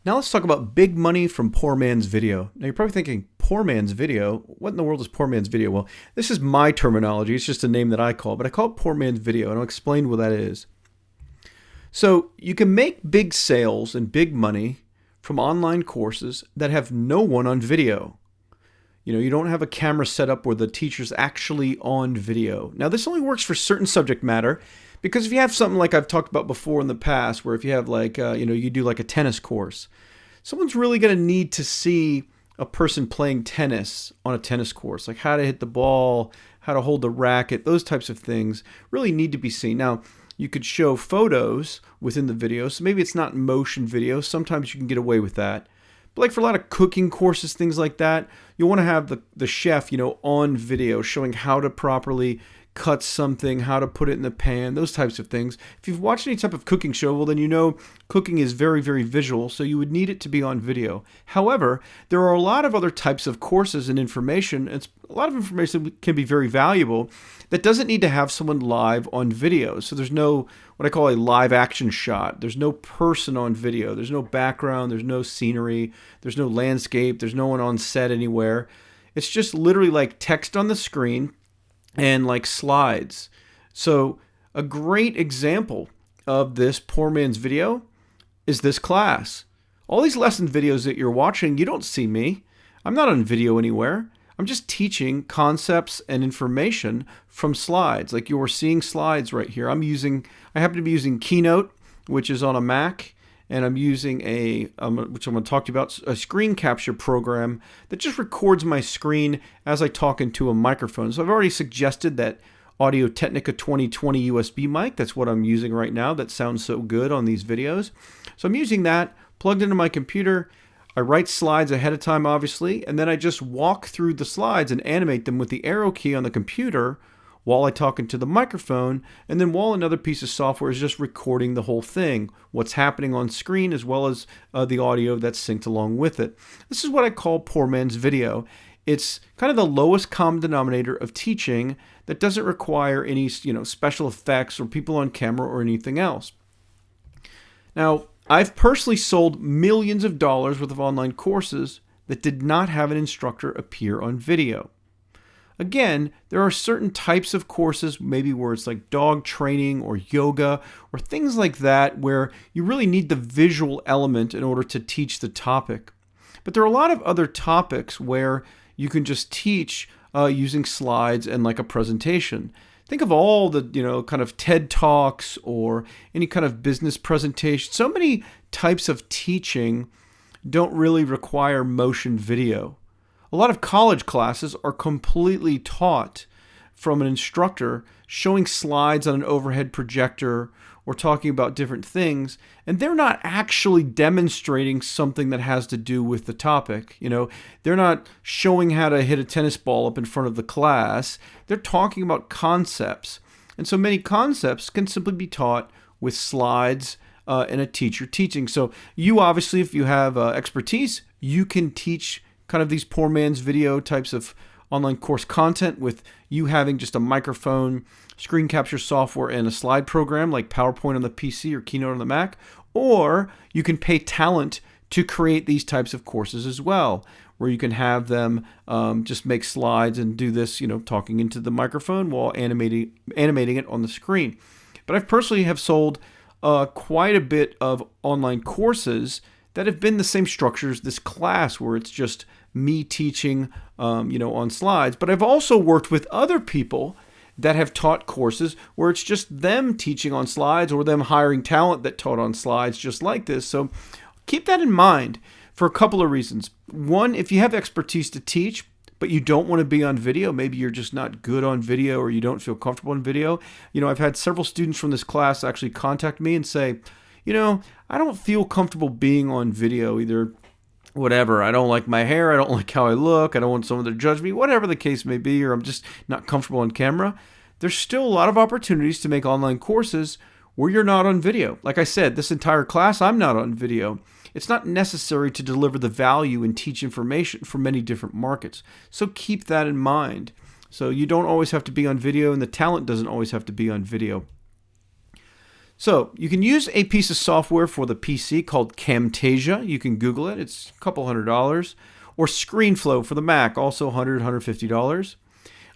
Now let's talk about big money from poor man's video. Now you're probably thinking, poor man's video? What in the world is poor man's video? Well, this is my terminology. It's just a name that I call, but I call it poor man's video, and I'll explain what that is. So you can make big sales and big money from online courses that have no one on video. You don't have a camera set up where the teacher's actually on video. Now, this only works for certain subject matter because if you have something like I've talked about before in the past, where if you have you do like a tennis course, someone's really going to need to see a person playing tennis on a tennis course, like how to hit the ball, how to hold the racket, those types of things really need to be seen. Now, you could show photos within the video, so maybe it's not motion video. Sometimes you can get away with that. But like for a lot of cooking courses, things like that, you want to have the chef, on video showing how to properly cut something, how to put it in the pan, those types of things. If you've watched any type of cooking show, well, then cooking is very, very visual, so you would need it to be on video. However, there are a lot of other types of courses and information. It's a lot of information that can be very valuable that doesn't need to have someone live on video. So there's no what I call a live action shot. There's no person on video. There's no background. There's no scenery. There's no landscape. There's no one on set anywhere. It's just literally like text on the screen and like slides. So a great example of this poor man's video is this class. All these lesson videos that you're watching, you don't see me. I'm not on video anywhere. I'm just teaching concepts and information from slides. Like you're seeing slides right here. I happen to be using Keynote, which is on a Mac, and I'm using which I'm going to talk to you about, a screen capture program that just records my screen as I talk into a microphone. So I've already suggested that Audio Technica 2020 USB mic. That's what I'm using right now. That sounds so good on these videos. So I'm using that plugged into my computer. I write slides ahead of time, obviously, and then I just walk through the slides and animate them with the arrow key on the computer while I talk into the microphone, and then while another piece of software is just recording the whole thing, what's happening on screen as well as the audio that's synced along with it. This is what I call poor man's video. It's kind of the lowest common denominator of teaching that doesn't require any special effects or people on camera or anything else. Now, I've personally sold millions of dollars worth of online courses that did not have an instructor appear on video. Again, there are certain types of courses, maybe where it's like dog training or yoga or things like that, where you really need the visual element in order to teach the topic. But there are a lot of other topics where you can just teach using slides and like a presentation. Think of all the, kind of TED Talks or any kind of business presentation. So many types of teaching don't really require motion video. A lot of college classes are completely taught from an instructor showing slides on an overhead projector or talking about different things, and they're not actually demonstrating something that has to do with the topic. They're not showing how to hit a tennis ball up in front of the class. They're talking about concepts. And so many concepts can simply be taught with slides and a teacher teaching. So you obviously, if you have expertise, you can teach kind of these poor man's video types of online course content with you having just a microphone, screen capture software, and a slide program like PowerPoint on the PC or Keynote on the Mac. Or you can pay talent to create these types of courses as well, where you can have them just make slides and do this, talking into the microphone while animating it on the screen. But I've personally have sold quite a bit of online courses that have been the same structure as this class, where it's just me teaching, on slides. But I've also worked with other people that have taught courses where it's just them teaching on slides or them hiring talent that taught on slides just like this. So keep that in mind for a couple of reasons. One, if you have expertise to teach, but you don't want to be on video, maybe you're just not good on video or you don't feel comfortable in video. I've had several students from this class actually contact me and say, I don't feel comfortable being on video, either whatever. I don't like my hair. I don't like how I look. I don't want someone to judge me, whatever the case may be, or I'm just not comfortable on camera. There's still a lot of opportunities to make online courses where you're not on video. Like I said, this entire class, I'm not on video. It's not necessary to deliver the value and teach information for many different markets. So keep that in mind. So you don't always have to be on video, and the talent doesn't always have to be on video. So you can use a piece of software for the PC called Camtasia. You can Google it. It's a couple $100. Or ScreenFlow for the Mac, also $100, $150.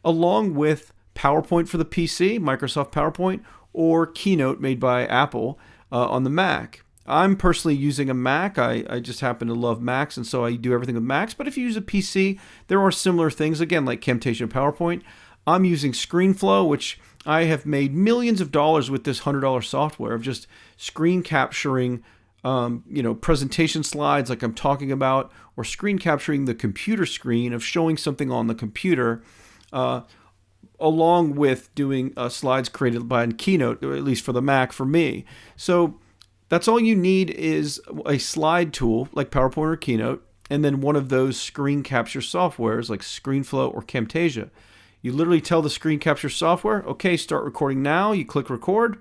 Along with PowerPoint for the PC, Microsoft PowerPoint, or Keynote made by Apple on the Mac. I'm personally using a Mac. I just happen to love Macs, and so I do everything with Macs. But if you use a PC, there are similar things, again, like Camtasia and PowerPoint. I'm using ScreenFlow, which I have made millions of dollars with this $100 software of just screen capturing presentation slides like I'm talking about, or screen capturing the computer screen of showing something on the computer, along with doing slides created by Keynote, or at least for the Mac for me. So that's all you need is a slide tool like PowerPoint or Keynote, and then one of those screen capture softwares like ScreenFlow or Camtasia. You literally tell the screen capture software, okay, start recording now. You click record.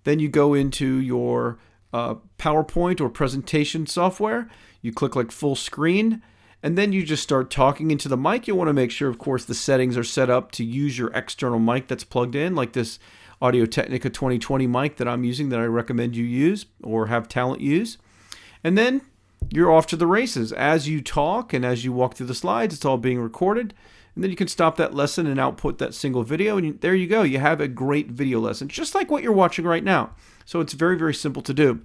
Then you go into your PowerPoint or presentation software. You click like full screen, and then you just start talking into the mic. You want to make sure, of course, the settings are set up to use your external mic that's plugged in, like this Audio-Technica 2020 mic that I'm using that I recommend you use or have talent use. And then you're off to the races. As you talk and as you walk through the slides, it's all being recorded. And then you can stop that lesson and output that single video, and there you go. You have a great video lesson, just like what you're watching right now. So it's very, very simple to do.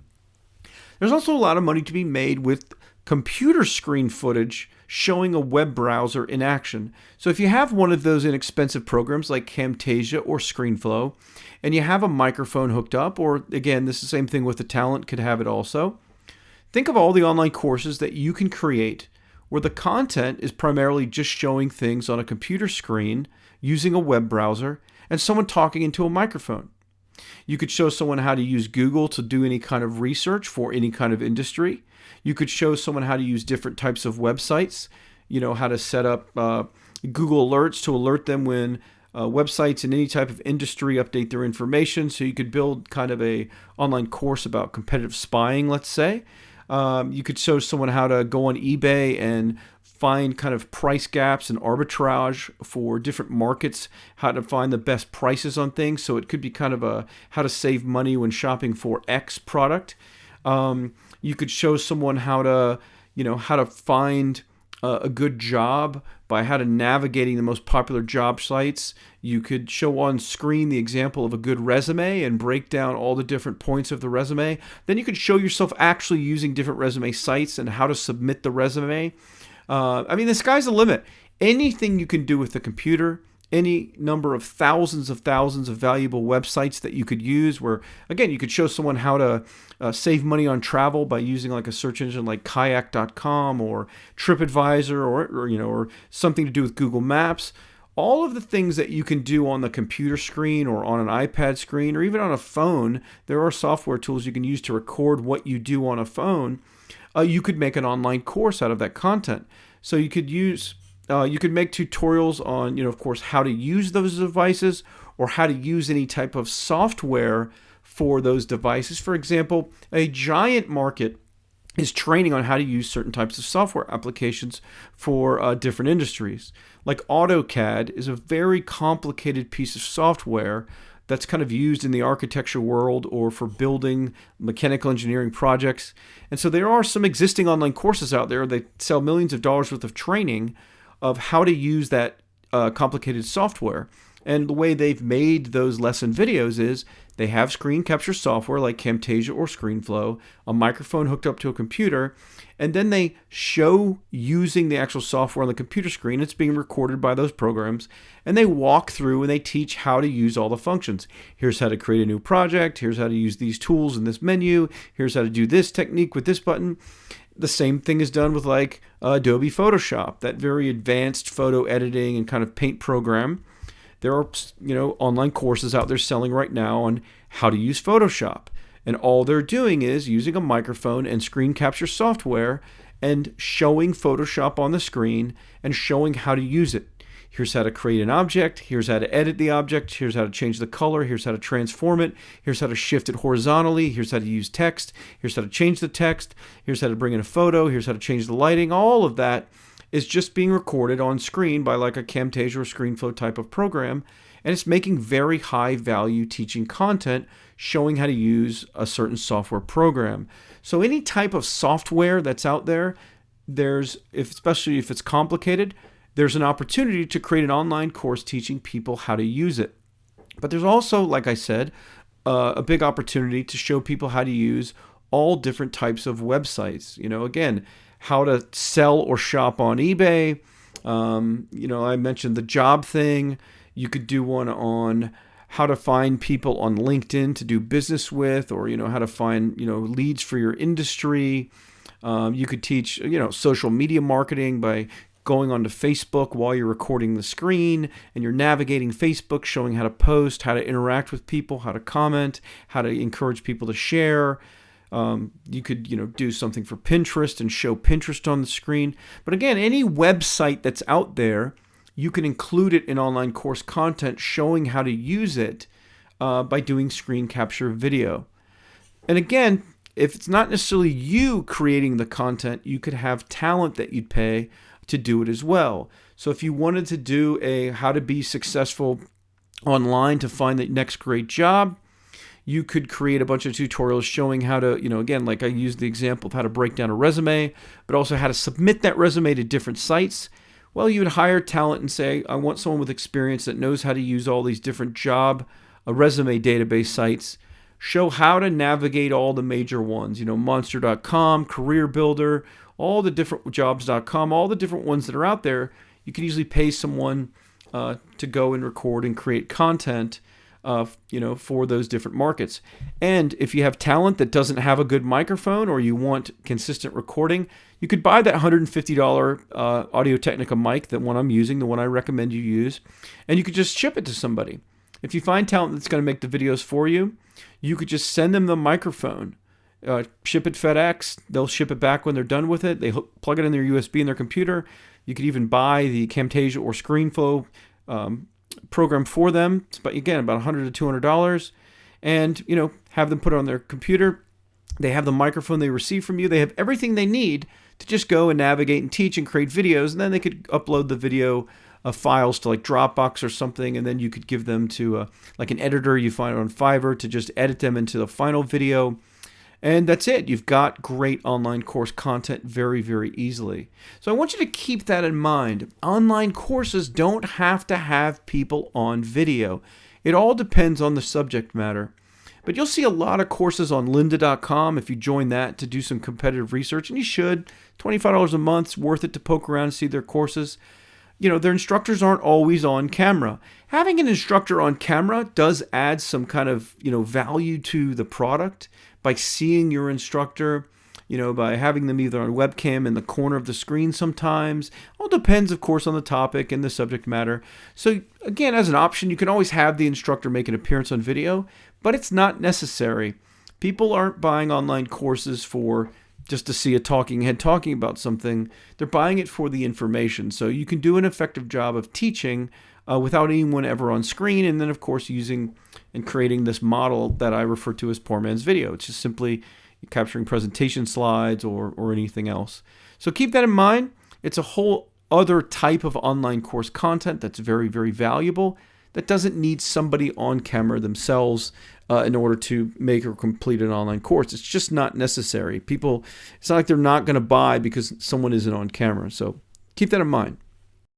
There's also a lot of money to be made with computer screen footage showing a web browser in action. So if you have one of those inexpensive programs like Camtasia or ScreenFlow, and you have a microphone hooked up, or again, this is the same thing with the talent could have it also, think of all the online courses that you can create where the content is primarily just showing things on a computer screen using a web browser and someone talking into a microphone. You could show someone how to use Google to do any kind of research for any kind of industry. You could show someone how to use different types of websites, how to set up Google Alerts to alert them when websites in any type of industry update their information. So you could build kind of a online course about competitive spying, let's say. You could show someone how to go on eBay and find kind of price gaps and arbitrage for different markets, how to find the best prices on things. So it could be kind of a how to save money when shopping for X product. You could show someone how to find a good job by how to navigating the most popular job sites. You could show on screen the example of a good resume and break down all the different points of the resume. Then you could show yourself actually using different resume sites and how to submit the resume. The sky's the limit. Anything you can do with the computer, any number of thousands of valuable websites that you could use where, again, you could show someone how to save money on travel by using like a search engine like kayak.com or TripAdvisor or something to do with Google Maps. All of the things that you can do on the computer screen or on an iPad screen or even on a phone, there are software tools you can use to record what you do on a phone. You could make an online course out of that content. So you could make tutorials on, of course, how to use those devices or how to use any type of software for those devices. For example, a giant market is training on how to use certain types of software applications for different industries. Like AutoCAD is a very complicated piece of software that's kind of used in the architecture world or for building mechanical engineering projects. And so there are some existing online courses out there that sell millions of dollars worth of training of how to use that complicated software. And the way they've made those lesson videos is they have screen capture software like Camtasia or ScreenFlow, a microphone hooked up to a computer, and then they show using the actual software on the computer screen. It's being recorded by those programs, and they walk through and they teach how to use all the functions. Here's how to create a new project. Here's how to use these tools in this menu. Here's how to do this technique with this button. The same thing is done with like Adobe Photoshop, that very advanced photo editing and kind of paint program. There are, online courses out there selling right now on how to use Photoshop. And all they're doing is using a microphone and screen capture software and showing Photoshop on the screen and showing how to use it. Here's how to create an object. Here's how to edit the object. Here's how to change the color. Here's how to transform it. Here's how to shift it horizontally. Here's how to use text. Here's how to change the text. Here's how to bring in a photo. Here's how to change the lighting. All of that is just being recorded on screen by like a Camtasia or ScreenFlow type of program. and it's making very high value teaching content showing how to use a certain software program. So any type of software that's out there, especially if it's complicated, there's an opportunity to create an online course teaching people how to use it. But there's also, like I said, a big opportunity to show people how to use all different types of websites. Again, how to sell or shop on eBay. I mentioned the job thing. You could do one on how to find people on LinkedIn to do business with, or, how to find, leads for your industry. You could teach, social media marketing by going onto Facebook while you're recording the screen and you're navigating Facebook, showing how to post, how to interact with people, how to comment, how to encourage people to share. You could, do something for Pinterest and show Pinterest on the screen. But again, any website that's out there, you can include it in online course content showing how to use it by doing screen capture video. And again, if it's not necessarily you creating the content, you could have talent that you'd pay to do it as well. So if you wanted to do a how to be successful online to find the next great job, you could create a bunch of tutorials showing how to, again, like I used the example of how to break down a resume, but also how to submit that resume to different sites. Well, you would hire talent and say, I want someone with experience that knows how to use all these different resume database sites, show how to navigate all the major ones, Monster.com, Career Builder, all the different jobs.com, all the different ones that are out there. You can easily pay someone to go and record and create content for those different markets. And if you have talent that doesn't have a good microphone or you want consistent recording, you could buy that $150 Audio-Technica mic, that one I'm using, the one I recommend you use, and you could just ship it to somebody. If you find talent that's going to make the videos for you, you could just send them the microphone, ship it FedEx, they'll ship it back when they're done with it, they plug it in their USB in their computer. You could even buy the Camtasia or ScreenFlow program for them, but again, about $100 to $200, and have them put it on their computer. They have the microphone they receive from you. They have everything they need to just go and navigate and teach and create videos, and then they could upload the video files to like Dropbox or something, and then you could give them to like an editor you find on Fiverr to just edit them into the final video. And that's it. You've got great online course content very, very easily. So I want you to keep that in mind. Online courses don't have to have people on video. It all depends on the subject matter. But you'll see a lot of courses on lynda.com if you join that to do some competitive research, and you should. $25 a month is worth it to poke around and see their courses. Their instructors aren't always on camera. Having an instructor on camera does add some kind of, value to the product by seeing your instructor, by having them either on webcam in the corner of the screen sometimes. All depends, of course, on the topic and the subject matter. So again, as an option, you can always have the instructor make an appearance on video, but it's not necessary. People aren't buying online courses for just to see a talking head talking about something. They're buying it for the information. So you can do an effective job of teaching without anyone ever on screen, and then of course using and creating this model that I refer to as Poorman's video. It's just simply capturing presentation slides or anything else. So keep that in mind. It's a whole other type of online course content that's very, very valuable, that doesn't need somebody on camera themselves in order to make or complete an online course. It's just not necessary. It's not like they're not going to buy because someone isn't on camera. So keep that in mind.